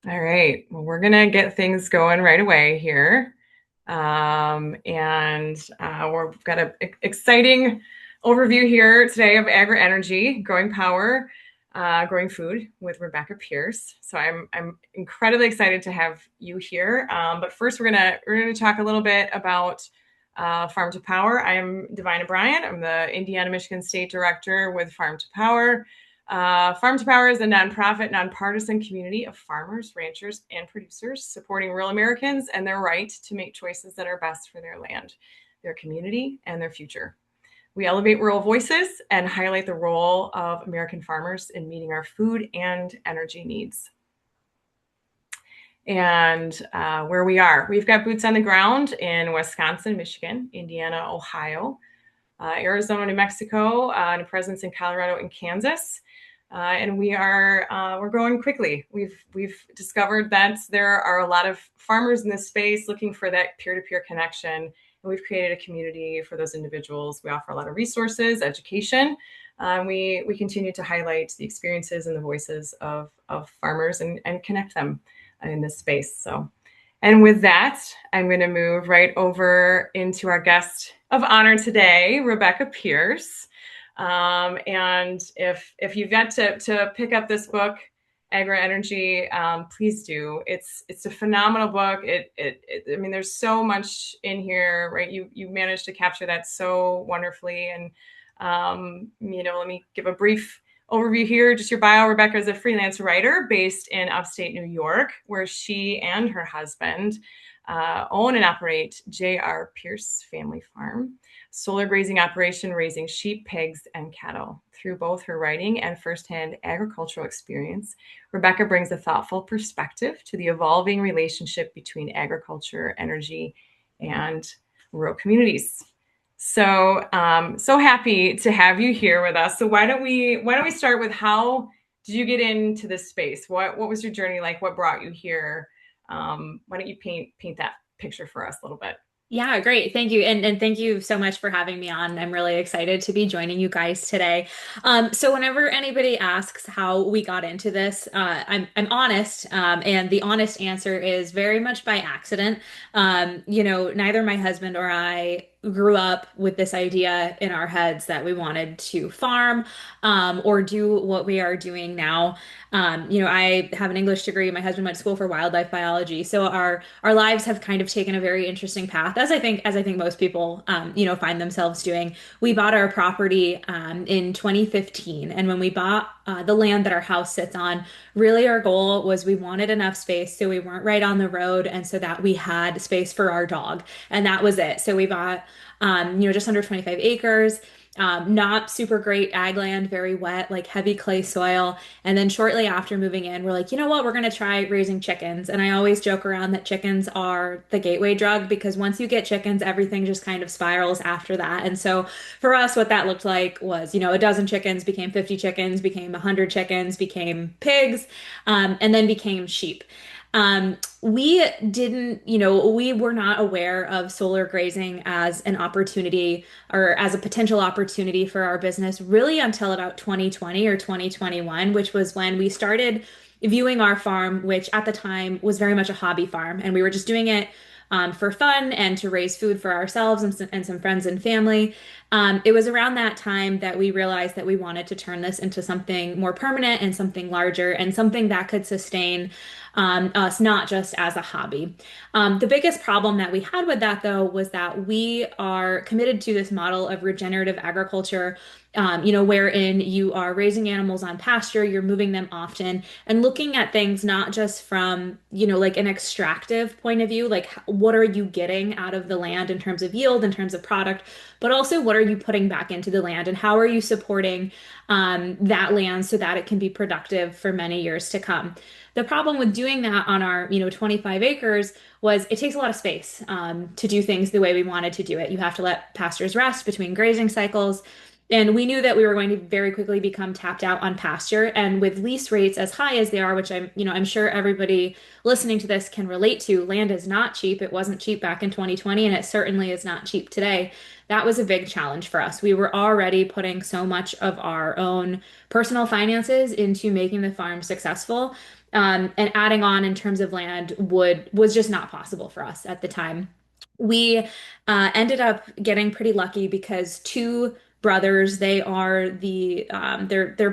All right. Well, we're gonna get things going right away here. We've got an exciting overview here today of Agri-Energy, growing power, growing food with Rebekah Pierce. So I'm incredibly excited to have you here. But first, we're gonna talk a little bit about Farm to Power. I'm Divina Bryant. I'm the Indiana Michigan State Director with Farm to Power. Farm to Power is a nonprofit, nonpartisan community of farmers, ranchers, and producers supporting rural Americans and their right to make choices that are best for their land, their community, and their future. We elevate rural voices and highlight the role of American farmers in meeting our food and energy needs. And where we are, we've got boots on the ground in Wisconsin, Michigan, Indiana, Ohio, Arizona, New Mexico, and a presence in Colorado and Kansas. And we're growing quickly. We've discovered that there are a lot of farmers in this space looking for that peer-to-peer connection, and we've created a community for those individuals. We offer a lot of resources, education. We continue to highlight the experiences and the voices of farmers and connect them in this space. So, and with that, I'm going to move right over into our guest of honor today, Rebekah Pierce. And if you've got to pick up this book, Agri-Energy, please do. It's a phenomenal book. I mean, there's so much in here, right? You managed to capture that so wonderfully. And let me give a brief overview here. Just your bio. Rebekah is a freelance writer based in upstate New York, where she and her husband own and operate J.R. Pierce Family Farm, solar grazing operation raising sheep, pigs, and cattle. Through both her writing and firsthand agricultural experience, Rebekah brings a thoughtful perspective to the evolving relationship between agriculture, energy, and rural communities. So, so happy to have you here with us. So why don't we start with how did you get into this space? What was your journey like? What brought you here? Why don't you paint that picture for us a little bit? Yeah, great. Thank you. And thank you so much for having me on. I'm really excited to be joining you guys today. So whenever anybody asks how we got into this, I'm honest, and the honest answer is very much by accident. Neither my husband or I grew up with this idea in our heads that we wanted to farm, or do what we are doing now. I have an English degree. My husband went to school for wildlife biology, so our lives have kind of taken a very interesting path, as I think most people, find themselves doing. We bought our property in 2015, and when we bought the land that our house sits on, really our goal was we wanted enough space so we weren't right on the road, and so that we had space for our dog, and that was it. So we bought, just under 25 acres. Not super great ag land, very wet, like heavy clay soil. And then shortly after moving in, we're like, you know what, we're going to try raising chickens. And I always joke around that chickens are the gateway drug because once you get chickens, everything just kind of spirals after that. And so for us, what that looked like was, a dozen chickens became 50 chickens, became 100 chickens, became pigs, and then became sheep. We didn't, we were not aware of solar grazing as an opportunity or as a potential opportunity for our business really until about 2020 or 2021, which was when we started viewing our farm, which at the time was very much a hobby farm. And we were just doing it for fun and to raise food for ourselves and some friends and family. It was around that time that we realized that we wanted to turn this into something more permanent and something larger and something that could sustain us not just as a hobby. The biggest problem that we had with that, though, was that we are committed to this model of regenerative agriculture, wherein you are raising animals on pasture, you're moving them often, and looking at things not just from, like an extractive point of view, like what are you getting out of the land in terms of yield, in terms of product, but also what are you putting back into the land and how are you supporting that land so that it can be productive for many years to come. The problem with doing that on our, 25 acres was it takes a lot of space to do things the way we wanted to do it. You have to let pastures rest between grazing cycles. And we knew that we were going to very quickly become tapped out on pasture. And with lease rates as high as they are, which I'm sure everybody listening to this can relate to, land is not cheap. It wasn't cheap back in 2020, and it certainly is not cheap today. That was a big challenge for us. We were already putting so much of our own personal finances into making the farm successful. And adding on in terms of land was just not possible for us at the time. We ended up getting pretty lucky because two brothers, they're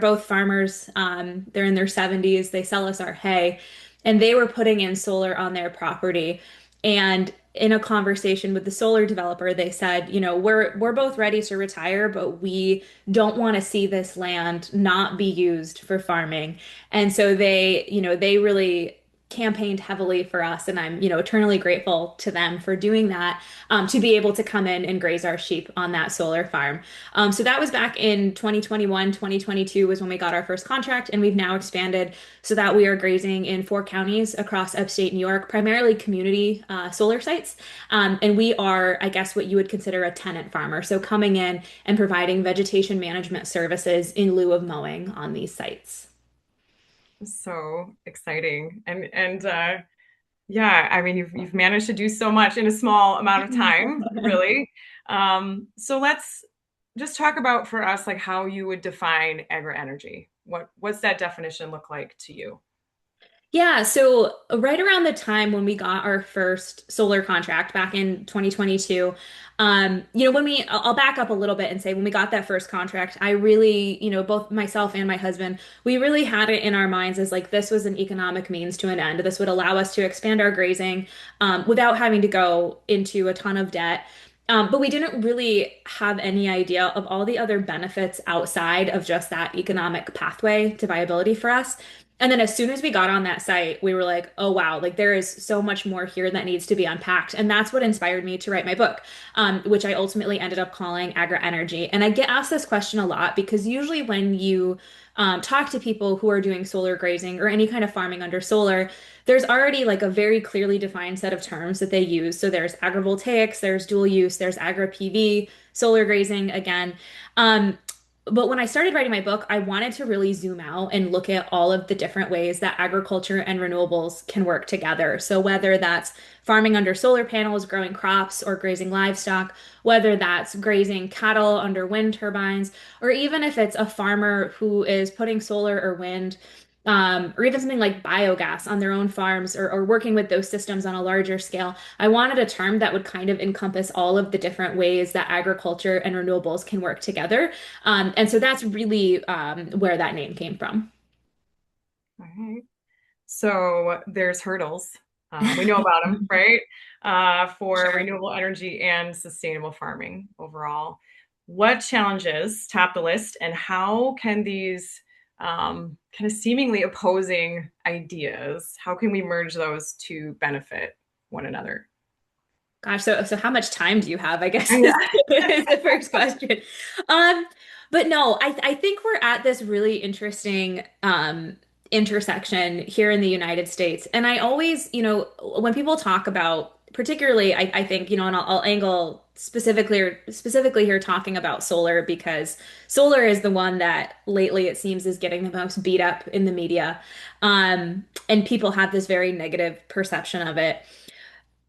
both farmers. They're in their 70s. They sell us our hay, and they were putting in solar on their property. And in a conversation with the solar developer, they said, we're both ready to retire, but we don't want to see this land not be used for farming. And so they really campaigned heavily for us, and I'm eternally grateful to them for doing that, to be able to come in and graze our sheep on that solar farm. So that was back in 2021. 2022 was when we got our first contract, and we've now expanded so that we are grazing in 4 counties across upstate New York, primarily community solar sites. And we are, I guess, what you would consider a tenant farmer, so coming in and providing vegetation management services in lieu of mowing on these sites. So exciting. And yeah, I mean you've managed to do so much in a small amount of time, really. So let's just talk about for us like how you would define agri-energy. What's that definition look like to you? Yeah, so right around the time when we got our first solar contract back in 2022, I'll back up a little bit and say when we got that first contract, I really, both myself and my husband, we really had it in our minds as like this was an economic means to an end. This would allow us to expand our grazing, without having to go into a ton of debt. But we didn't really have any idea of all the other benefits outside of just that economic pathway to viability for us. And then as soon as we got on that site, we were like, oh wow, like there is so much more here that needs to be unpacked. And that's what inspired me to write my book, which I ultimately ended up calling Agri-Energy. And I get asked this question a lot because usually when you talk to people who are doing solar grazing or any kind of farming under solar, there's already like a very clearly defined set of terms that they use. So there's agrivoltaics, there's dual use, there's agri-PV, solar grazing again. Um, but when I started writing my book, I wanted to really zoom out and look at all of the different ways that agriculture and renewables can work together. So whether that's farming under solar panels, growing crops, or grazing livestock, whether that's grazing cattle under wind turbines, or even if it's a farmer who is putting solar or wind, or even something like biogas on their own farms, or working with those systems on a larger scale. I wanted a term that would kind of encompass all of the different ways that agriculture and renewables can work together. And so that's really where that name came from. All right. So there's hurdles. We know about them, right? For Sure. renewable energy and sustainable farming overall. What challenges top the list, and how can these kind of seemingly opposing ideas, how can we merge those to benefit one another? Gosh, so how much time do you have, I guess, is, Yeah. is the first question. Um, but no, I think we're at this really interesting intersection here in the United States. And I always, when people talk about, particularly, I think, and I'll angle specifically here talking about solar because solar is the one that lately it seems is getting the most beat up in the media. And people have this very negative perception of it.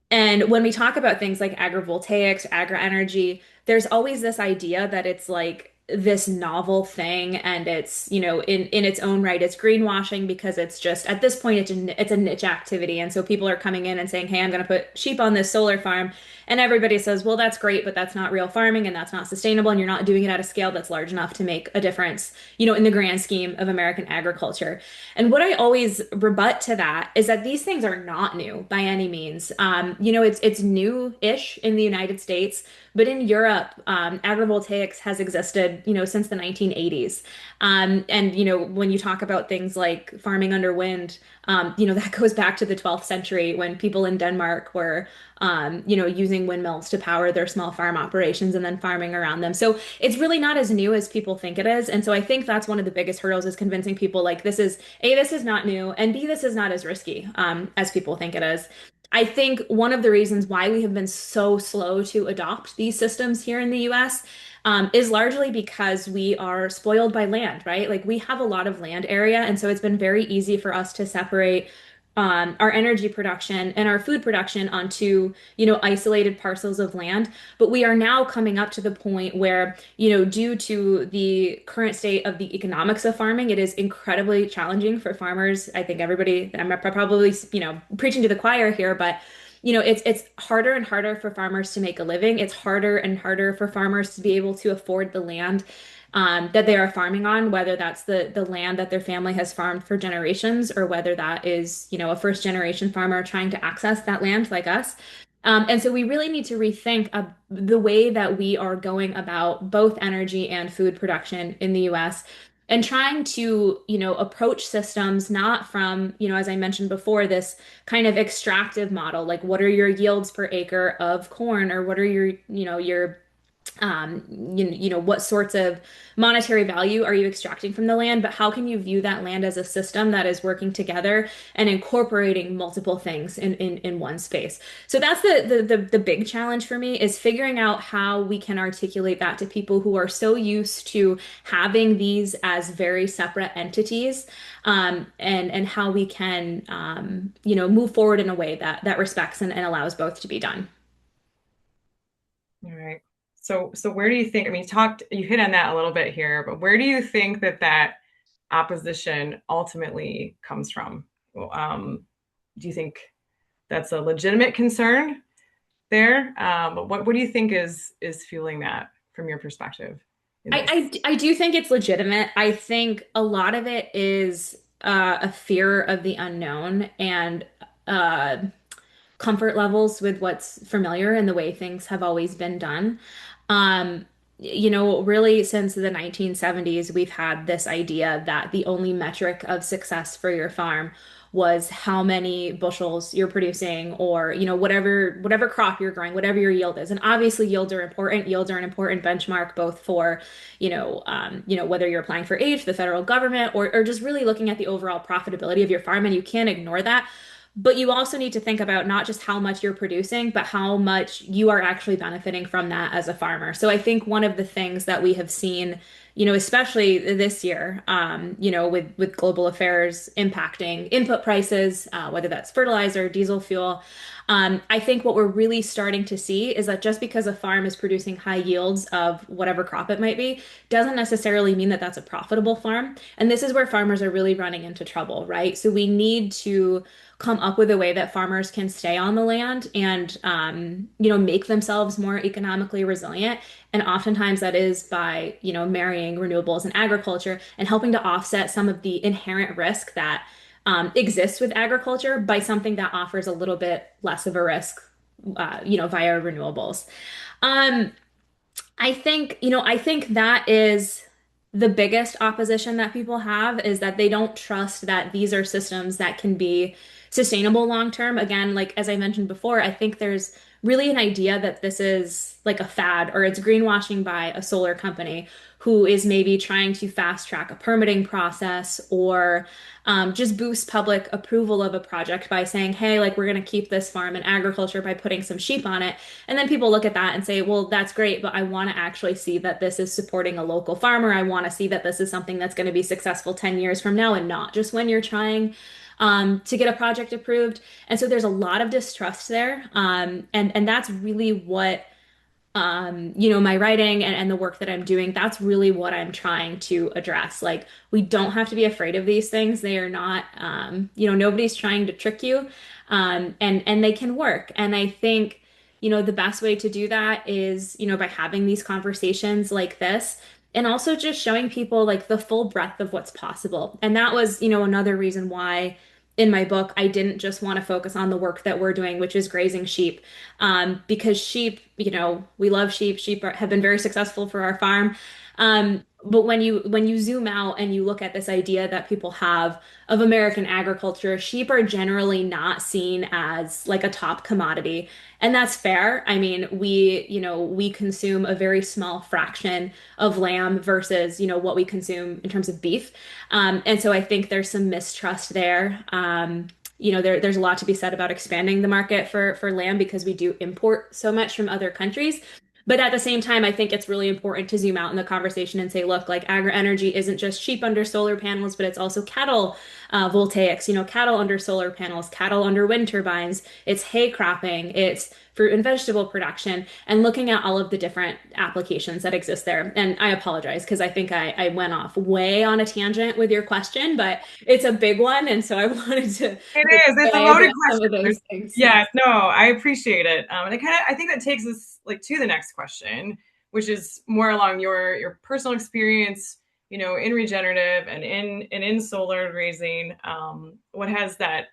And when we talk about things like agrivoltaics, agri-energy, there's always this idea that it's like this novel thing and it's, in its own right, it's greenwashing because it's just at this point it's a niche activity. And so people are coming in and saying, "Hey, I'm going to put sheep on this solar farm." And everybody says, "Well, that's great, but that's not real farming and that's not sustainable and you're not doing it at a scale that's large enough to make a difference, in the grand scheme of American agriculture." And what I always rebut to that is that these things are not new by any means. It's new-ish in the United States, but in Europe, agrivoltaics has existed, since the 1980s. And when you talk about things like farming under wind, that goes back to the 12th century when people in Denmark were, using windmills to power their small farm operations and then farming around them. So it's really not as new as people think it is. And so I think that's one of the biggest hurdles is convincing people like this is A, this is not new, and B, this is not as risky as people think it is. I think one of the reasons why we have been so slow to adopt these systems here in the US is largely because we are spoiled by land, right? Like we have a lot of land area, and so it's been very easy for us to separate our energy production and our food production onto, isolated parcels of land. But we are now coming up to the point where, due to the current state of the economics of farming, it is incredibly challenging for farmers. I think everybody, I'm probably, preaching to the choir here, but it's harder and harder for farmers to make a living. It's harder and harder for farmers to be able to afford the land that they are farming on, whether that's the land that their family has farmed for generations, or whether that is, a first generation farmer trying to access that land like us. And so we really need to rethink the way that we are going about both energy and food production in the US, and trying to, approach systems not from, as I mentioned before, this kind of extractive model, like what are your yields per acre of corn, or what are your what sorts of monetary value are you extracting from the land, but how can you view that land as a system that is working together and incorporating multiple things in one space. So that's the big challenge for me, is figuring out how we can articulate that to people who are so used to having these as very separate entities, and how we can move forward in a way that respects and allows both to be done. All right. So where do you think, I mean, you hit on that a little bit here, but where do you think that opposition ultimately comes from? Well, do you think that's a legitimate concern there? But what do you think is fueling that from your perspective in this? I do think it's legitimate. I think a lot of it is a fear of the unknown, and uh, comfort levels with what's familiar and the way things have always been done. Um, really since the 1970s, we've had this idea that the only metric of success for your farm was how many bushels you're producing, or whatever crop you're growing, whatever your yield is. And obviously yields are important. Yields are an important benchmark both for whether you're applying for aid to the federal government, or just really looking at the overall profitability of your farm, and you can't ignore that. But you also need to think about not just how much you're producing, but how much you are actually benefiting from that as a farmer. So I think one of the things that we have seen, especially this year, with global affairs impacting input prices, whether that's fertilizer, diesel fuel, I think what we're really starting to see is that just because a farm is producing high yields of whatever crop it might be, doesn't necessarily mean that that's a profitable farm. And this is where farmers are really running into trouble, right? So we need to come up with a way that farmers can stay on the land and make themselves more economically resilient. And oftentimes that is by marrying renewables and agriculture, and helping to offset some of the inherent risk that exists with agriculture by something that offers a little bit less of a risk, via renewables. Um, I think that is the biggest opposition that people have, is that they don't trust that these are systems that can be sustainable long term. Again, like as I mentioned before, I think there's really an idea that this is like a fad, or it's greenwashing by a solar company who is maybe trying to fast track a permitting process, or just boost public approval of a project by saying, hey, like we're going to keep this farm in agriculture by putting some sheep on it. And then people look at that and say, well, that's great, but I want to actually see that this is supporting a local farmer. I want to see that this is something that's going to be successful 10 years from now, and not just when you're trying to get a project approved. And so there's a lot of distrust there. And that's really what my writing and the work that I'm doing, that's really what I'm trying to address. Like, we don't have to be afraid of these things. They are not, nobody's trying to trick you, and they can work. And I think, the best way to do that is, by having these conversations like this, and also just showing people like the full breadth of what's possible. And that was, another reason why in my book, I didn't just want to focus on the work that we're doing, which is grazing sheep, because sheep, we love sheep. Have been very successful for our farm. But when you zoom out and you look at this idea that people have of American agriculture, sheep are generally not seen as like a top commodity. And that's fair. I mean, we consume a very small fraction of lamb versus, what we consume in terms of beef. And so I think there's some mistrust there. There's a lot to be said about expanding the market for lamb, because we do import so much from other countries. But at the same time, I think it's really important to zoom out in the conversation and say, look, like agri-energy isn't just sheep under solar panels, but it's also cattle voltaics, cattle under solar panels, cattle under wind turbines, it's hay cropping, it's fruit and vegetable production, and looking at all of the different applications that exist there. And I apologize because I think I went off way on a tangent with your question, but it's a big one. And so I wanted to It make is. It's sure a I loaded address some question. of those things. Yes, no, I appreciate it. And I think that takes us like to the next question, which is more along your personal experience, in regenerative and in solar grazing. What has that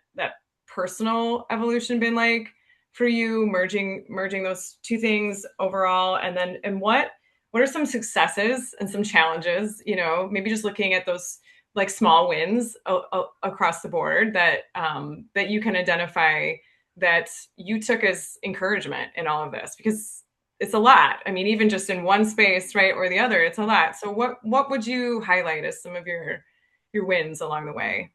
personal evolution been like for you, merging those two things overall, and what are some successes and some challenges? Maybe just looking at those like small wins across the board that you can identify that you took as encouragement in all of this, because it's a lot. I mean, even just in one space, right, or the other, it's a lot. So what would you highlight as some of your wins along the way?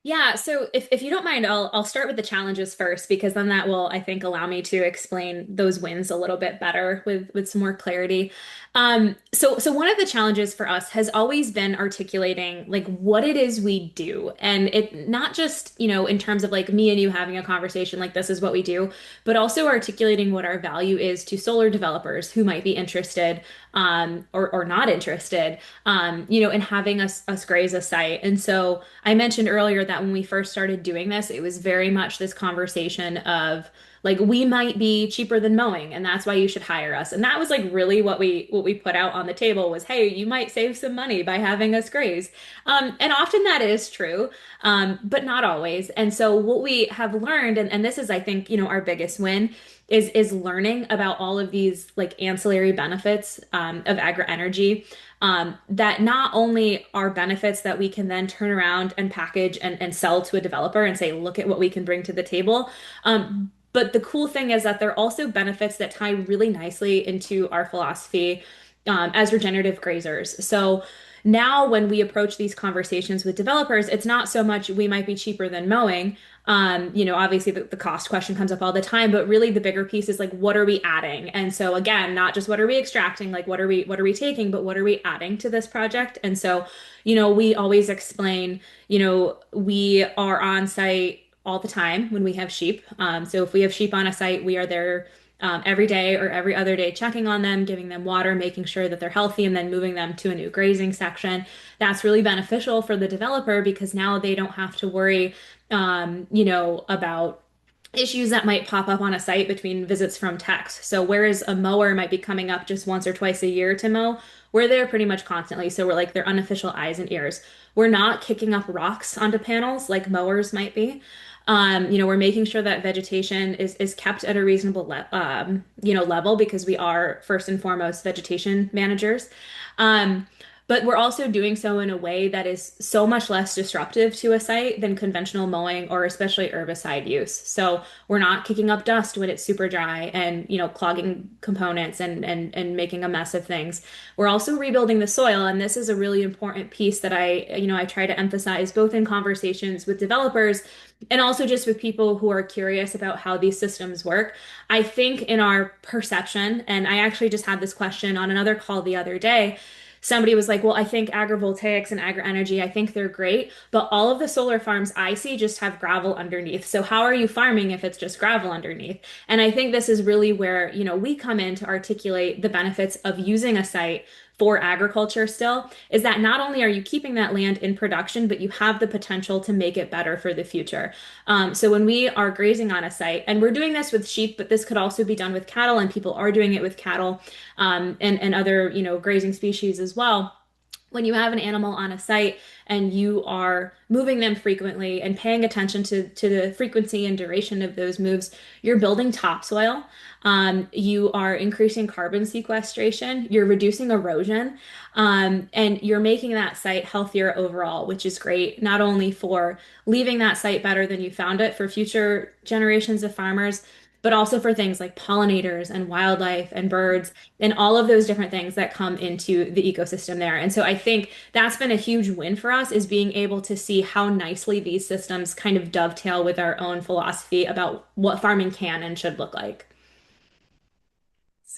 Yeah, so if you don't mind, I'll start with the challenges first because then that will, I think, allow me to explain those wins a little bit better with some more clarity. So one of the challenges for us has always been articulating like what it is we do, and it not just, in terms of like me and you having a conversation like this is what we do, but also articulating what our value is to solar developers who might be interested or not interested, in having us graze a site. And so I mentioned earlier that when we first started doing this, it was very much this conversation of like we might be cheaper than mowing, and that's why you should hire us. And that was like really what we put out on the table was, hey, you might save some money by having us graze. And often that is true, but not always. And so what we have learned, and this is, I think, our biggest win is learning about all of these like ancillary benefits of agri-energy that not only are benefits that we can then turn around and package and sell to a developer and say, look at what we can bring to the table. But the cool thing is that they're also benefits that tie really nicely into our philosophy as regenerative grazers. So now when we approach these conversations with developers, it's not so much we might be cheaper than mowing. Obviously the cost question comes up all the time, but really the bigger piece is like, what are we adding? And so again, not just what are we extracting, like what are we taking, but what are we adding to this project? And so, we always explain, we are on site all the time when we have sheep. So if we have sheep on a site, we are there every day or every other day, checking on them, giving them water, making sure that they're healthy, and then moving them to a new grazing section. That's really beneficial for the developer because now they don't have to worry, about issues that might pop up on a site between visits from techs. So whereas a mower might be coming up just once or twice a year to mow, we're there pretty much constantly. So we're like their unofficial eyes and ears. We're not kicking up rocks onto panels like mowers might be. We're making sure that vegetation is kept at a reasonable level because we are first and foremost vegetation managers. Um, but we're also doing so in a way that is so much less disruptive to a site than conventional mowing or especially herbicide use. So we're not kicking up dust when it's super dry and, clogging components and making a mess of things. We're also rebuilding the soil, and this is a really important piece that I try to emphasize both in conversations with developers and also just with people who are curious about how these systems work. I think in our perception, and I actually just had this question on another call the other day. Somebody was like, well, I think agrivoltaics and agri-energy, I think they're great, but all of the solar farms I see just have gravel underneath. So how are you farming if it's just gravel underneath? And I think this is really where, we come in to articulate the benefits of using a site for agriculture still, is that not only are you keeping that land in production, but you have the potential to make it better for the future. So when we are grazing on a site, and we're doing this with sheep, but this could also be done with cattle, and people are doing it with cattle and other, grazing species as well. When you have an animal on a site and you are moving them frequently and paying attention to the frequency and duration of those moves, you're building topsoil. You are increasing carbon sequestration, you're reducing erosion, and you're making that site healthier overall, which is great, not only for leaving that site better than you found it for future generations of farmers, but also for things like pollinators and wildlife and birds and all of those different things that come into the ecosystem there. And so I think that's been a huge win for us is being able to see how nicely these systems kind of dovetail with our own philosophy about what farming can and should look like.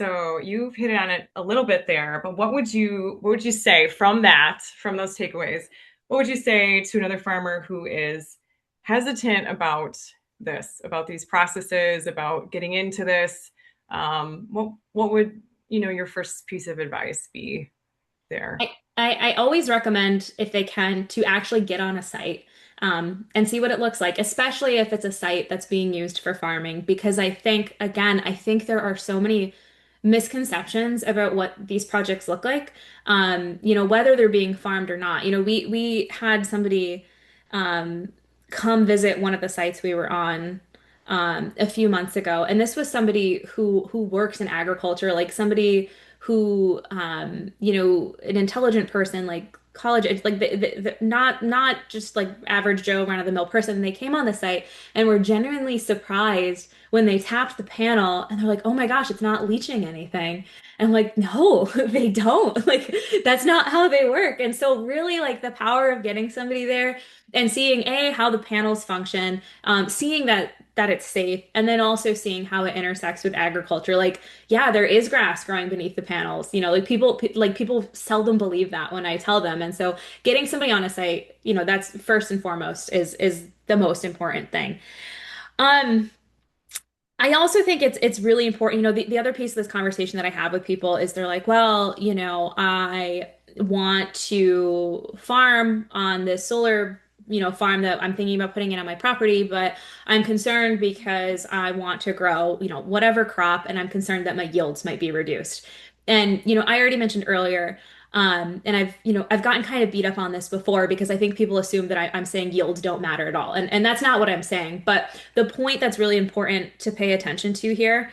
So you've hit on it a little bit there, but what would you say from those takeaways? What would you say to another farmer who is hesitant about about these processes, about getting into this? What would, your first piece of advice be there? I always recommend, if they can, to actually get on a site and see what it looks like, especially if it's a site that's being used for farming. Because I think, again, I think there are so many misconceptions about what these projects look like, whether they're being farmed or not. We had somebody um, come visit one of the sites we were on a few months ago, and this was somebody who works in agriculture, like somebody who an intelligent person, like college, like not just like average Joe run of the mill person. They came on the site and were genuinely surprised when they tapped the panel and they're like, oh my gosh, it's not leaching anything. And I'm like, no, they don't. Like, that's not how they work. And so really, like, the power of getting somebody there and seeing how the panels function, seeing that it's safe, and then also seeing how it intersects with agriculture. Like, yeah, there is grass growing beneath the panels. Like people seldom believe that when I tell them. And so getting somebody on a site, that's first and foremost is the most important thing. Um, I also think it's really important. The other piece of this conversation that I have with people is they're like, well, I want to farm on this solar, farm that I'm thinking about putting in on my property, but I'm concerned because I want to grow, whatever crop, and I'm concerned that my yields might be reduced. And, I already mentioned earlier, and I've gotten kind of beat up on this before because I think people assume that I'm saying yields don't matter at all. And that's not what I'm saying. But the point that's really important to pay attention to here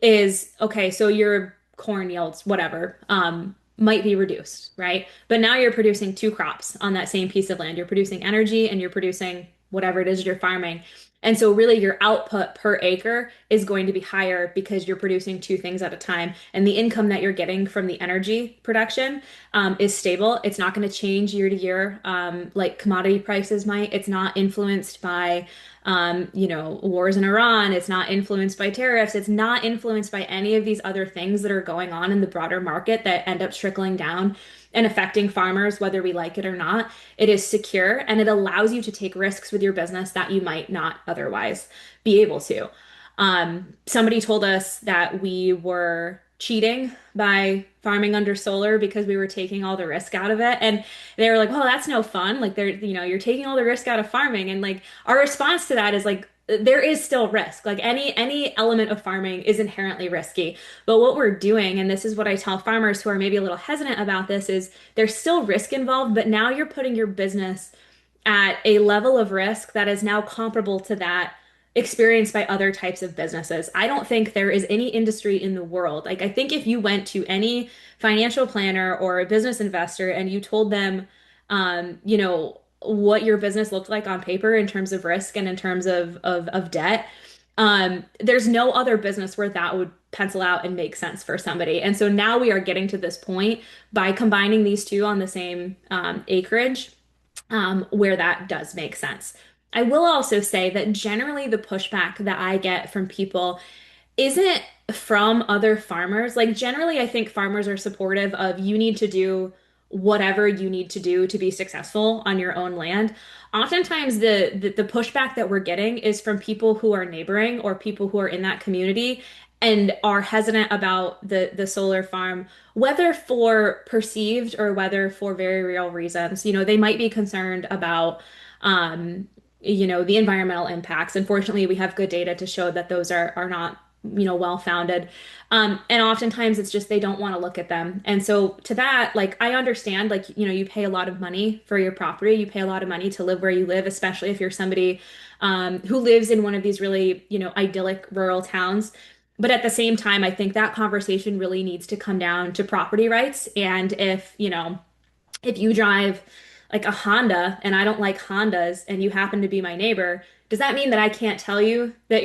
is, okay, so your corn yields, whatever, might be reduced, right? But now you're producing two crops on that same piece of land. You're producing energy and you're producing whatever it is you're farming. And so really your output per acre is going to be higher because you're producing two things at a time. And the income that you're getting from the energy production is stable. It's not going to change year to year, like commodity prices might. It's not influenced by wars in Iran. It's not influenced by tariffs. It's not influenced by any of these other things that are going on in the broader market that end up trickling down and affecting farmers, whether we like it or not. It is secure and it allows you to take risks with your business that you might not otherwise be able to. Somebody told us that we were cheating by farming under solar because we were taking all the risk out of it. And they were like, "Oh, that's no fun. Like you're taking all the risk out of farming." And like our response to that is like there is still risk. Like any element of farming is inherently risky. But what we're doing, and this is what I tell farmers who are maybe a little hesitant about this, is there's still risk involved, but now you're putting your business at a level of risk that is now comparable to that experienced by other types of businesses. I don't think there is any industry in the world. Like, I think if you went to any financial planner or a business investor and you told them, what your business looked like on paper in terms of risk and in terms of debt, there's no other business where that would pencil out and make sense for somebody. And so now we are getting to this point by combining these two on the same acreage where that does make sense. I will also say that generally the pushback that I get from people isn't from other farmers. Like, generally, I think farmers are supportive of you need to do whatever you need to do to be successful on your own land. Oftentimes, the pushback that we're getting is from people who are neighboring or people who are in that community and are hesitant about the solar farm, whether for perceived or whether for very real reasons. They might be concerned about the environmental impacts. Unfortunately, we have good data to show that those are not, well founded. And oftentimes it's just they don't want to look at them. And so to that, like, I understand, like, you pay a lot of money for your property, you pay a lot of money to live where you live, especially if you're somebody who lives in one of these really, idyllic rural towns. But at the same time, I think that conversation really needs to come down to property rights. And if you drive like a Honda and I don't like Hondas and you happen to be my neighbor, does that mean that I can't tell you that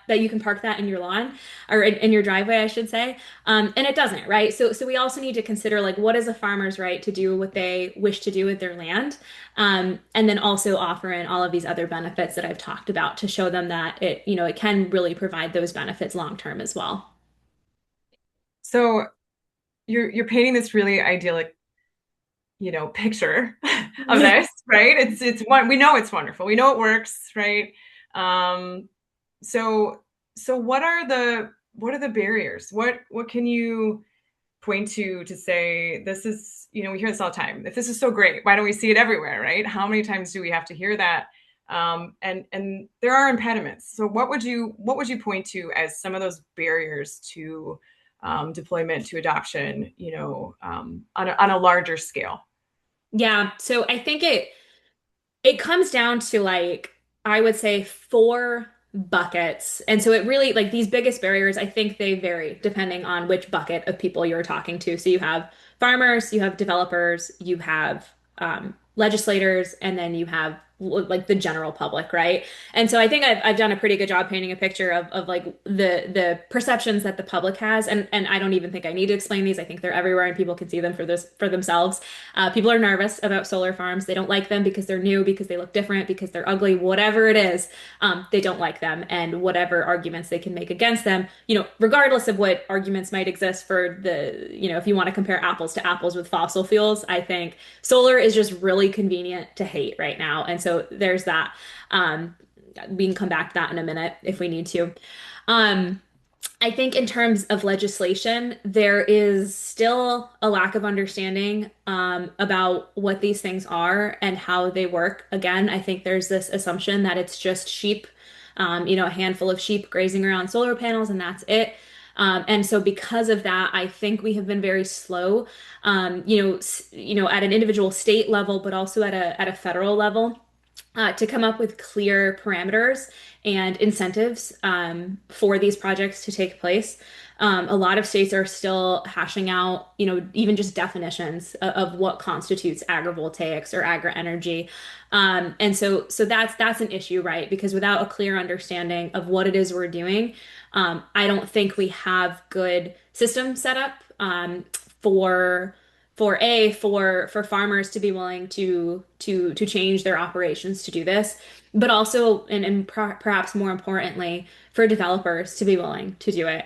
that you can park that in your lawn or in your driveway, I should say? And it doesn't, right? So we also need to consider, like, what is a farmer's right to do what they wish to do with their land? And then also offer in all of these other benefits that I've talked about to show them that it can really provide those benefits long term as well. So you're painting this really idyllic, picture of this, right? It's one we know it's wonderful. We know it works, right? Um, so so what are the barriers? What can you point to say this is, we hear this all the time. If this is so great, why don't we see it everywhere, right? How many times do we have to hear that? And there are impediments. So what would you point to as some of those barriers to deployment, to adoption, on a larger scale? Yeah, so I think it comes down to like I would say four buckets. And so it really like these biggest barriers, I think they vary depending on which bucket of people you're talking to. So you have farmers, you have developers, you have legislators, and then you have like the general public, right? And so I think I've done a pretty good job painting a picture of like the perceptions that the public has, and I don't even think I need to explain these. I think they're everywhere and people can see them for themselves. People are nervous about solar farms. They don't like them because they're new, because they look different, because they're ugly, whatever it is. They don't like them, and whatever arguments they can make against them, regardless of what arguments might exist for if you want to compare apples to apples with fossil fuels, I think solar is just really convenient to hate right now. And so there's that. Um, we can come back to that in a minute if we need to. Um, I think in terms of legislation, there is still a lack of understanding about what these things are and how they work. Again, I think there's this assumption that it's just sheep, a handful of sheep grazing around solar panels, and that's it. And so because of that, I think we have been very slow, at an individual state level, but also at a federal level to come up with clear parameters and incentives for these projects to take place. A lot of states are still hashing out, even just definitions of what constitutes agrivoltaics or agri-energy. And so that's an issue, right? Because without a clear understanding of what it is we're doing, I don't think we have good systems set up for for farmers to be willing to change their operations to do this, but also perhaps more importantly for developers to be willing to do it.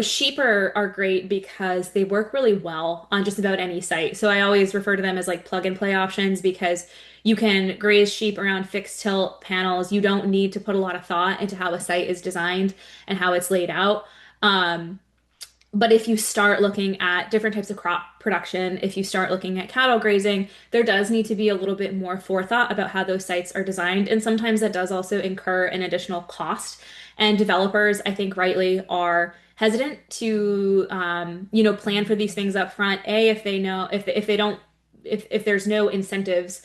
Sheep are great because they work really well on just about any site. So I always refer to them as like plug and play options because you can graze sheep around fixed tilt panels. You don't need to put a lot of thought into how a site is designed and how it's laid out. But if you start looking at different types of crop production, if you start looking at cattle grazing, there does need to be a little bit more forethought about how those sites are designed. And sometimes that does also incur an additional cost. And developers, I think rightly, are hesitant to plan for these things up front. If they know if they don't if there's no incentives,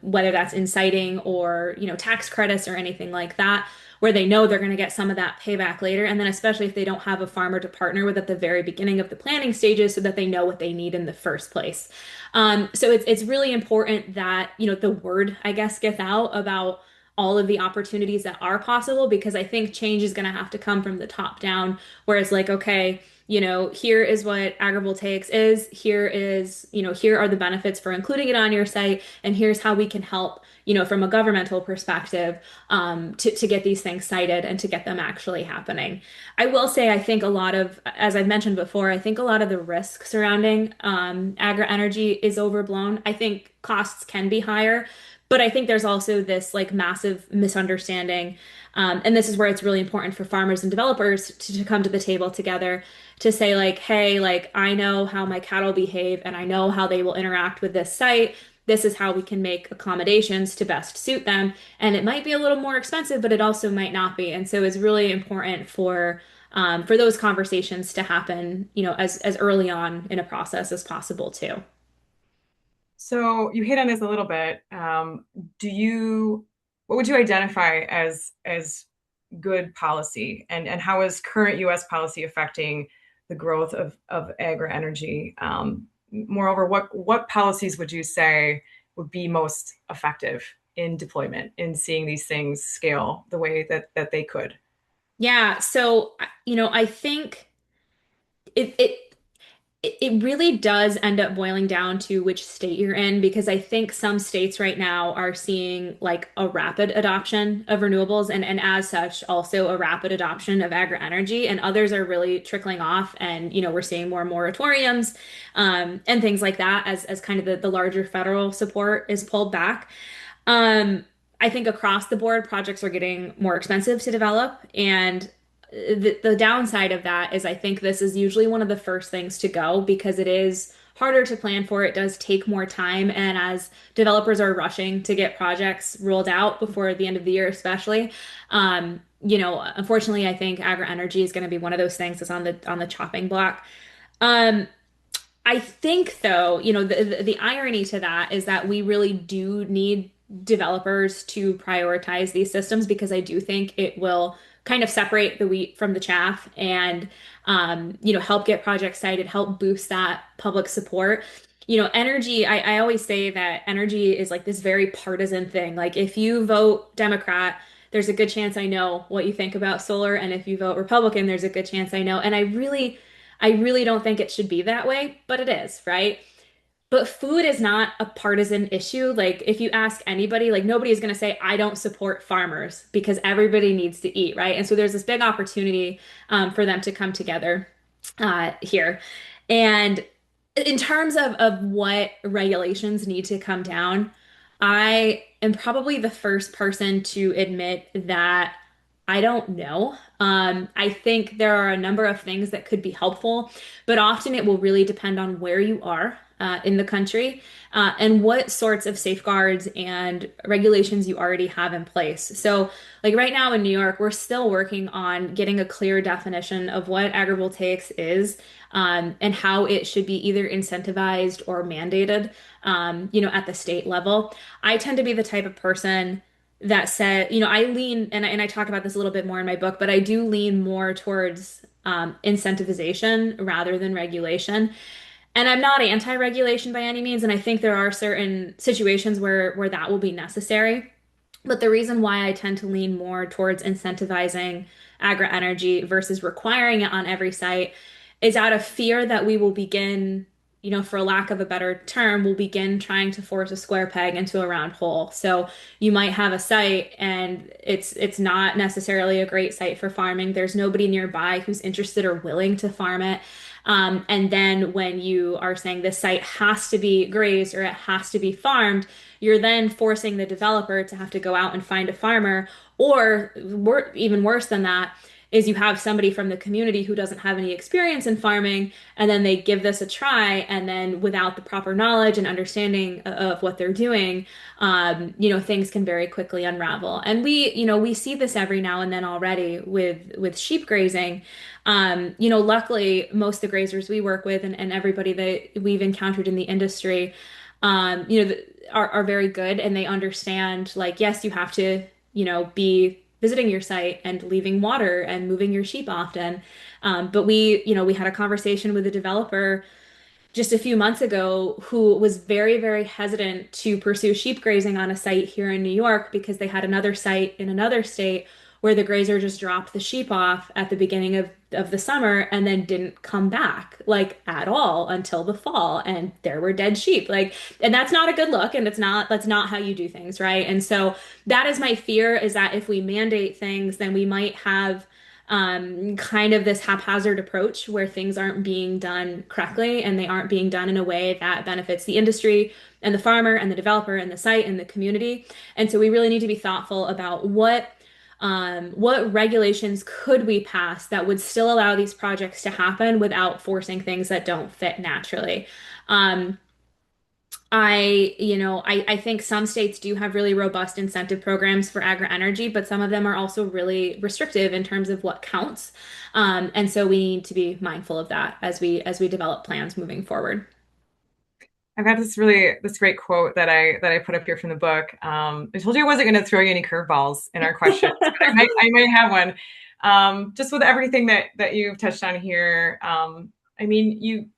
whether that's inciting or tax credits or anything like that, where they know they're going to get some of that payback later. And then especially if they don't have a farmer to partner with at the very beginning of the planning stages so that they know what they need in the first place. So it's really important that, the word, I guess, gets out about all of the opportunities that are possible because I think change is going to have to come from the top down, whereas like, okay, here is what agrivoltaics is. Here are the benefits for including it on your site, and here's how we can help, from a governmental perspective, to get these things cited and to get them actually happening. I will say, I think a lot of, as I've mentioned before, I think a lot of the risk surrounding agri-energy is overblown. I think costs can be higher, but I think there's also this like massive misunderstanding. And this is where it's really important for farmers and developers to come to the table together to say like, hey, like I know how my cattle behave and I know how they will interact with this site. This is how we can make accommodations to best suit them. And it might be a little more expensive, but it also might not be. And so it's really important for those conversations to happen, as early on in a process as possible too. So you hit on this a little bit. What would you identify as good policy, and how is current U.S. policy affecting the growth of agri-energy? Moreover, what policies would you say would be most effective in deployment, in seeing these things scale the way that they could? Yeah, so I think it it really does end up boiling down to which state you're in, because I think some states right now are seeing like a rapid adoption of renewables, and as such also a rapid adoption of agri-energy, and others are really trickling off, and we're seeing more moratoriums and things like that as kind of the larger federal support is pulled back. Um, I think across the board, projects are getting more expensive to develop. And the downside of that is I think this is usually one of the first things to go because it is harder to plan for. It does take more time. And as developers are rushing to get projects rolled out before the end of the year, especially, unfortunately, I think agri-energy is going to be one of those things that's on the chopping block. Um, I think though, the irony to that is that we really do need developers to prioritize these systems because I do think it will kind of separate the wheat from the chaff and help get projects cited, help boost that public support. Energy, I always say that energy is like this very partisan thing. Like if you vote Democrat, there's a good chance I know what you think about solar, and if you vote Republican, there's a good chance I know. And I really don't think it should be that way, but it is, right? But food is not a partisan issue. Like, if you ask anybody, like, nobody is going to say, I don't support farmers because everybody needs to eat, right? And so there's this big opportunity for them to come together here. And in terms of what regulations need to come down, I am probably the first person to admit that I don't know. I think there are a number of things that could be helpful, but often it will really depend on where you are in the country and what sorts of safeguards and regulations you already have in place. So, like right now in New York, we're still working on getting a clear definition of what agrivoltaics is and how it should be either incentivized or mandated, at the state level. I tend to be the type of person that said, I lean, and I talk about this a little bit more in my book, but I do lean more towards incentivization rather than regulation. And I'm not anti-regulation by any means, and I think there are certain situations where that will be necessary. But the reason why I tend to lean more towards incentivizing agri-energy versus requiring it on every site is out of fear that we will begin, for lack of a better term, we'll begin trying to force a square peg into a round hole. So you might have a site and it's not necessarily a great site for farming. There's nobody nearby who's interested or willing to farm it. And then when you are saying this site has to be grazed or it has to be farmed, you're then forcing the developer to have to go out and find a farmer, or even worse than that is you have somebody from the community who doesn't have any experience in farming, and then they give this a try, and then without the proper knowledge and understanding of what they're doing, things can very quickly unravel. And we see this every now and then already with sheep grazing. Luckily, most of the grazers we work with and everybody that we've encountered in the industry, are very good, and they understand, like, yes, you have to, be visiting your site and leaving water and moving your sheep often. But we had a conversation with a developer just a few months ago who was very, very hesitant to pursue sheep grazing on a site here in New York because they had another site in another state where the grazer just dropped the sheep off at the beginning of the summer and then didn't come back like at all until the fall, and there were dead sheep. Like, and that's not a good look, and that's not how you do things, right? And so that is my fear, is that if we mandate things, then we might have kind of this haphazard approach where things aren't being done correctly, and they aren't being done in a way that benefits the industry and the farmer and the developer and the site and the community. And so we really need to be thoughtful about what regulations could we pass that would still allow these projects to happen without forcing things that don't fit naturally. Um, I think some states do have really robust incentive programs for agri-energy, but some of them are also really restrictive in terms of what counts. And so we need to be mindful of that as we develop plans moving forward. I've got this great quote that I put up here from the book. I told you I wasn't going to throw you any curveballs in our questions, but I might have one. Just with everything that you've touched on here, I mean,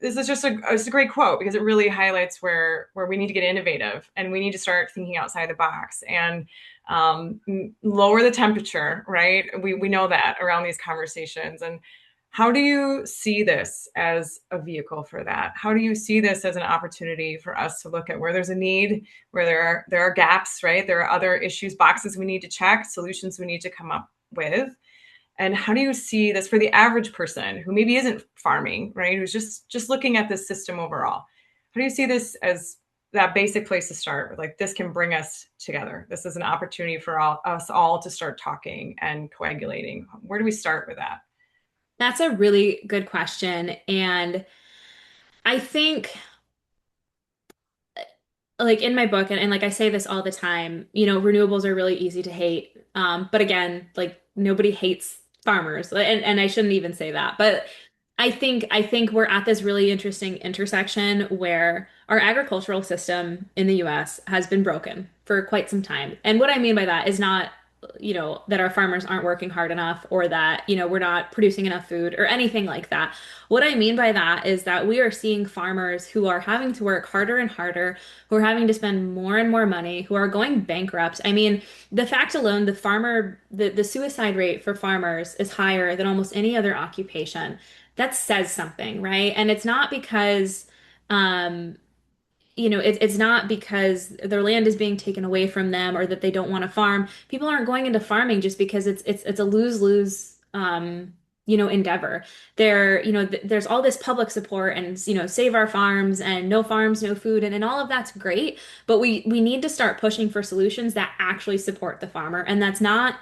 this is just it's a great quote because it really highlights where we need to get innovative and we need to start thinking outside the box and lower the temperature, right? We know that around these conversations. And How do you see this as a vehicle for that? How do you see this as an opportunity for us to look at where there's a need, where there are gaps, right? There are other issues, boxes we need to check, solutions we need to come up with. And how do you see this for the average person who maybe isn't farming, right? Who's just looking at this system overall? How do you see this as that basic place to start? Like, this can bring us together. This is an opportunity for us all to start talking and coagulating. Where do we start with that? That's a really good question. And I think like in my book, and like I say this all the time, renewables are really easy to hate. But again, like nobody hates farmers, and I shouldn't even say that. But I think we're at this really interesting intersection where our agricultural system in the US has been broken for quite some time. And what I mean by that is not, that our farmers aren't working hard enough or that, we're not producing enough food or anything like that. What I mean by that is that we are seeing farmers who are having to work harder and harder, who are having to spend more and more money, who are going bankrupt. I mean, the fact alone, the suicide rate for farmers is higher than almost any other occupation. That says something, right? And it's not because, um, it's not because their land is being taken away from them or that they don't want to farm. People aren't going into farming just because it's a lose-lose endeavor. There's all this public support and save our farms and no farms, no food and all of that's great, but we need to start pushing for solutions that actually support the farmer. And that's not,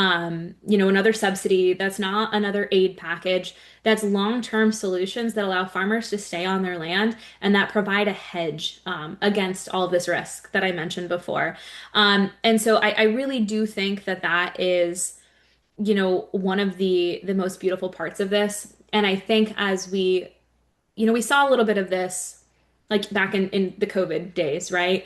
another subsidy, that's not another aid package. That's long-term solutions that allow farmers to stay on their land and that provide a hedge against all of this risk that I mentioned before. And so I really do think that that is, one of the most beautiful parts of this. And I think as we saw a little bit of this like back in the COVID days, right?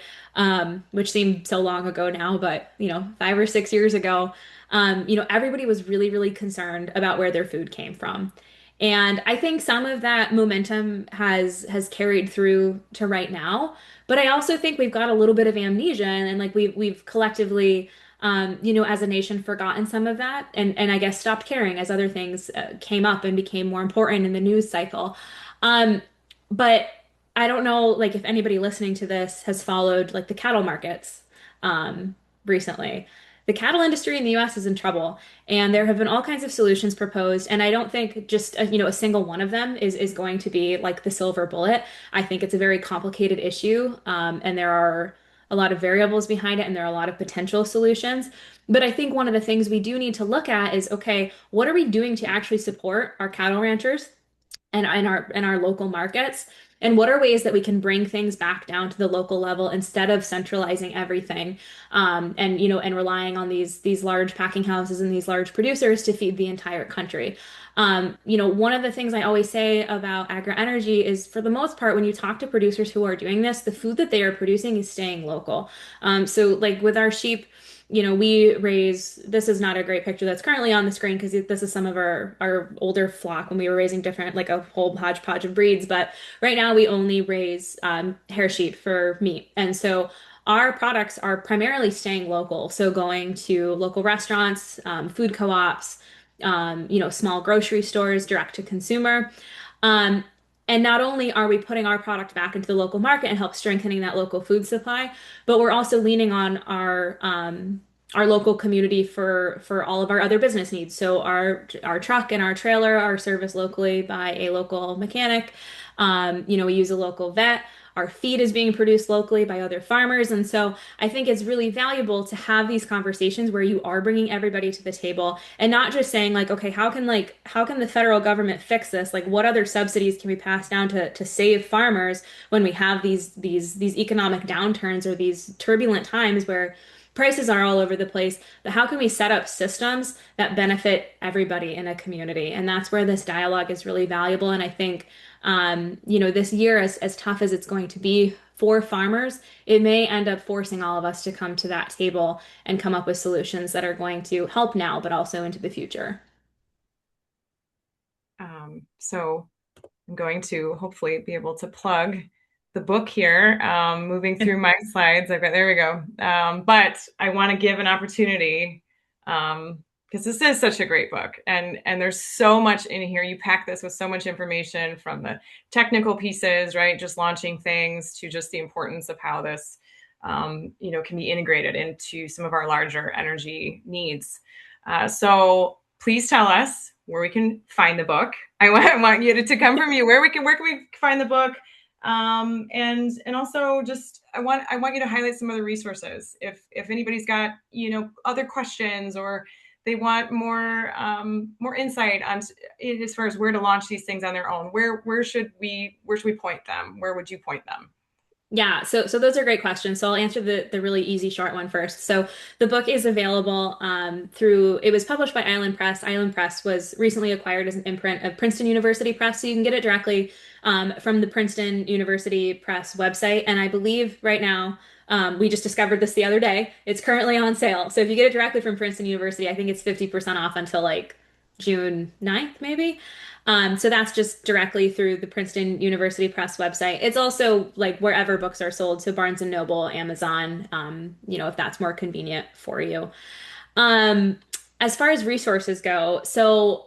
Which seemed so long ago now, but 5 or 6 years ago, everybody was really, really concerned about where their food came from. And I think some of that momentum has carried through to right now. But I also think we've got a little bit of amnesia and like we've collectively as a nation forgotten some of that and I guess stopped caring as other things came up and became more important in the news cycle. Um, but I don't know, like, if anybody listening to this has followed like the cattle markets recently. The cattle industry in the US is in trouble, and there have been all kinds of solutions proposed. And I don't think just a single one of them is going to be like the silver bullet. I think it's a very complicated issue, and there are a lot of variables behind it, and there are a lot of potential solutions. But I think one of the things we do need to look at is, okay, what are we doing to actually support our cattle ranchers? And our local markets, and what are ways that we can bring things back down to the local level instead of centralizing everything, and relying on these large packing houses and these large producers to feed the entire country. One of the things I always say about agri-energy is, for the most part, when you talk to producers who are doing this, the food that they are producing is staying local. So like with our sheep, we raise, this is not a great picture that's currently on the screen because this is some of our older flock when we were raising different, like a whole hodgepodge of breeds. But right now we only raise hair sheep for meat. And so our products are primarily staying local. So going to local restaurants, food co-ops, small grocery stores, direct to consumer. Um, and not only are we putting our product back into the local market and help strengthening that local food supply, but we're also leaning on our local community for all of our other business needs. So our truck and our trailer are serviced locally by a local mechanic. We use a local vet. Our feed is being produced locally by other farmers. And so I think it's really valuable to have these conversations where you are bringing everybody to the table and not just saying like, okay, how can the federal government fix this? Like what other subsidies can we pass down to save farmers when we have these economic downturns or these turbulent times where prices are all over the place, but how can we set up systems that benefit everybody in a community? And that's where this dialogue is really valuable. And I think, this year, as tough as it's going to be for farmers, it may end up forcing all of us to come to that table and come up with solutions that are going to help now, but also into the future. So I'm going to hopefully be able to plug the book here, moving through my slides. There we go. But I want to give an opportunity because this is such a great book, and there's so much in here. You pack this with so much information, from the technical pieces, right, just launching things, to just the importance of how this can be integrated into some of our larger energy needs. So please tell us where we can find the book. I want you to come from you. Where can we find the book? And also, just I want you to highlight some other resources. If anybody's got other questions, or they want more insight on as far as where to launch these things on their own, where should we point them? Where would you point them? Yeah, so those are great questions. So I'll answer the really easy short one first. So the book is available through it was published by Island Press. Island Press was recently acquired as an imprint of Princeton University Press, so you can get it directly from the Princeton University Press website. And I believe right now we just discovered this the other day. It's currently on sale. So if you get it directly from Princeton University, I think it's 50% off until like June 9th, maybe. So that's just directly through the Princeton University Press website. It's also like wherever books are sold, so Barnes and Noble, Amazon, if that's more convenient for you. Um, as far as resources go, so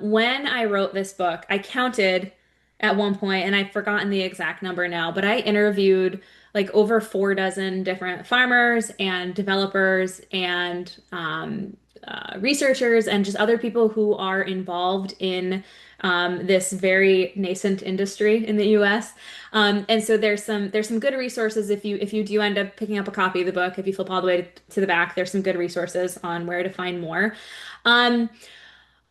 when I wrote this book, I counted at one point, and I've forgotten the exact number now, but I interviewed like over 4 dozen different farmers and developers and researchers and just other people who are involved in this very nascent industry in the U.S. And so there's some good resources if you do end up picking up a copy of the book. If you flip all the way to the back, there's some good resources on where to find more. Um,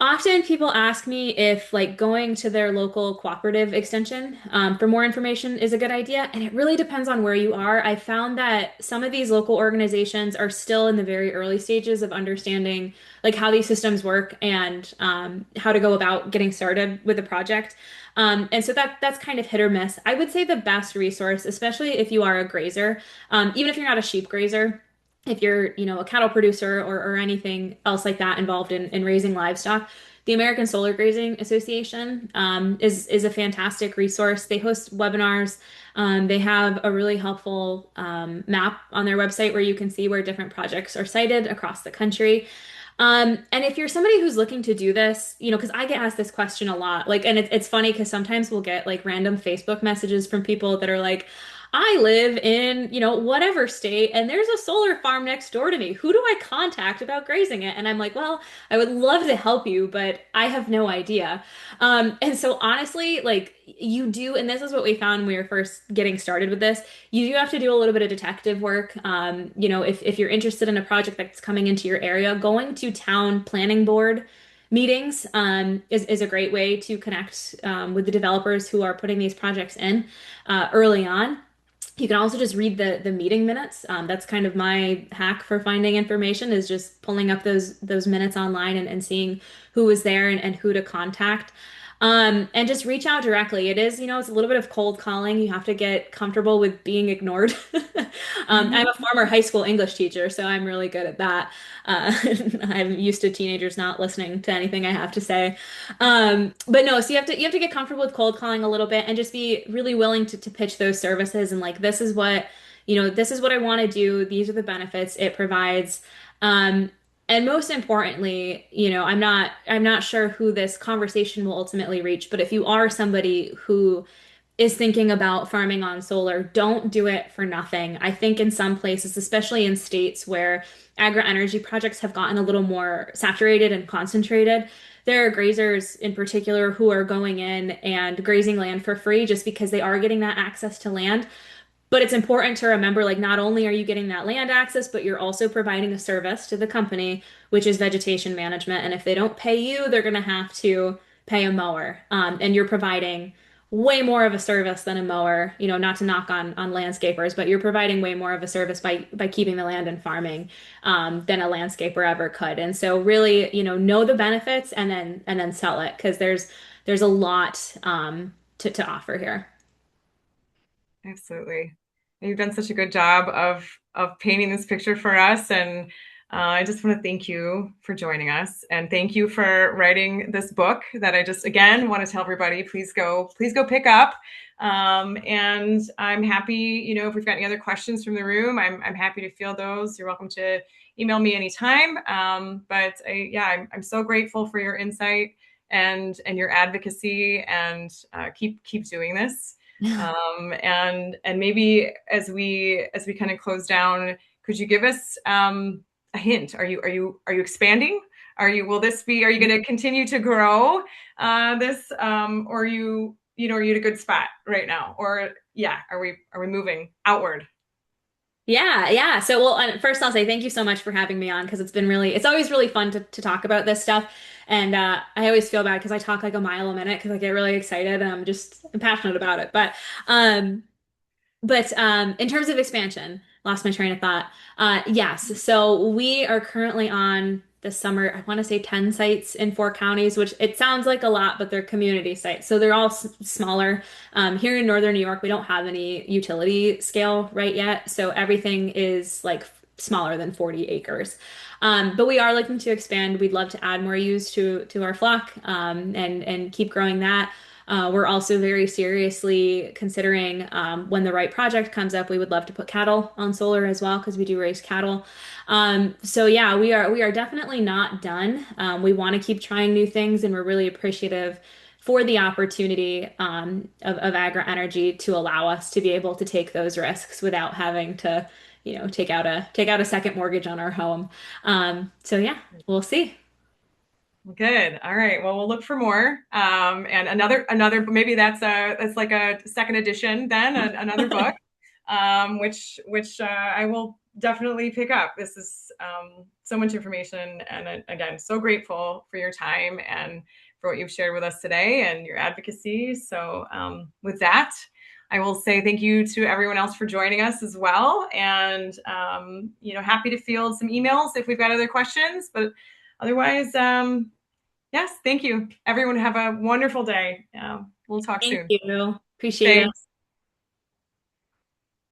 Often people ask me if like going to their local cooperative extension for more information is a good idea, and it really depends on where you are. I found that some of these local organizations are still in the very early stages of understanding like how these systems work and how to go about getting started with a project. And so that's kind of hit or miss. I would say the best resource, especially if you are a grazer, even if you're not a sheep grazer, if you're, a cattle producer or anything else like that involved in raising livestock, the American Solar Grazing Association is a fantastic resource. They host webinars. They have a really helpful map on their website where you can see where different projects are cited across the country. And if you're somebody who's looking to do this, because I get asked this question a lot, like, and it's funny because sometimes we'll get like random Facebook messages from people that are like, I live in, whatever state, and there's a solar farm next door to me. Who do I contact about grazing it? And I'm like, well, I would love to help you, but I have no idea. And so honestly, like you do, and this is what we found when we were first getting started with this, you do have to do a little bit of detective work. If you're interested in a project that's coming into your area, going to town planning board meetings is a great way to connect with the developers who are putting these projects in early on. You can also just read the meeting minutes. That's kind of my hack for finding information is just pulling up those minutes online and seeing who was there and who to contact. And just reach out directly. It is, it's a little bit of cold calling. You have to get comfortable with being ignored. I'm a former high school English teacher, so I'm really good at that. I'm used to teenagers not listening to anything I have to say. But no, so you have to get comfortable with cold calling a little bit and just be really willing to pitch those services and like this is what I want to do. These are the benefits it provides. And most importantly, I'm not sure who this conversation will ultimately reach, but if you are somebody who is thinking about farming on solar, don't do it for nothing. I think in some places, especially in states where agri-energy projects have gotten a little more saturated and concentrated, there are grazers in particular who are going in and grazing land for free just because they are getting that access to land. But it's important to remember, like, not only are you getting that land access, but you're also providing a service to the company, which is vegetation management. And if they don't pay you, they're going to have to pay a mower. And you're providing way more of a service than a mower, not to knock on landscapers, but you're providing way more of a service by keeping the land and farming than a landscaper ever could. And so really, know the benefits and then sell it because there's a lot to offer here. Absolutely. You've done such a good job of painting this picture for us, and I just want to thank you for joining us, and thank you for writing this book that I just again want to tell everybody, please go pick up. And I'm happy, if we've got any other questions from the room, I'm happy to field those. You're welcome to email me anytime. I'm so grateful for your insight and your advocacy, and keep doing this. And maybe as we kind of close down, could you give us a hint? Are you expanding? Are you going to continue to grow this, or are you at a good spot right now? Or yeah, are we moving outward? Yeah, yeah. So, well, first I'll say thank you so much for having me on because it's always really fun to talk about this stuff. And I always feel bad because I talk like a mile a minute because I get really excited and I'm passionate about it. Um, but in terms of expansion, lost my train of thought. Yes, so we are currently on this summer, I want to say 10 sites in 4 counties, which it sounds like a lot, but they're community sites. So they're all smaller. Here in Northern New York, we don't have any utility scale right yet. So everything is like smaller than 40 acres. But we are looking to expand. We'd love to add more ewes to our flock, and keep growing that. We're also very seriously considering when the right project comes up, we would love to put cattle on solar as well because we do raise cattle. So yeah, we are definitely not done. We want to keep trying new things, and we're really appreciative for the opportunity of Agri-Energy to allow us to be able to take those risks without having to, take out a second mortgage on our home. So yeah, we'll see. Good. All right. Well, we'll look for more. And maybe that's like a second edition then, another book, which I will definitely pick up. This is so much information, and again, so grateful for your time and for what you've shared with us today and your advocacy. So with that, I will say thank you to everyone else for joining us as well, and happy to field some emails if we've got other questions, but. Otherwise, yes, thank you. Everyone have a wonderful day. We'll talk Thank soon. you. Appreciate it. Thanks.